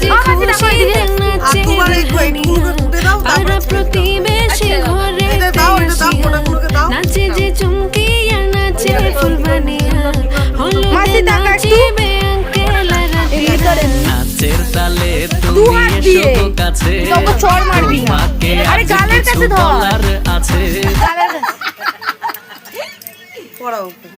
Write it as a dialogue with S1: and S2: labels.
S1: যে খুশিতে নাচে পাড়া প্রতিবেশী ঘরে নাচে যে চুমকিয়া নাচে ফুলবানিয়া হলো নাচিবে আঙ্কেল আর
S2: নাচের তালে তুমি এসো কাছে
S3: চড় মারবি আরে গালের কাছে ধর
S2: আছে
S3: পড়াও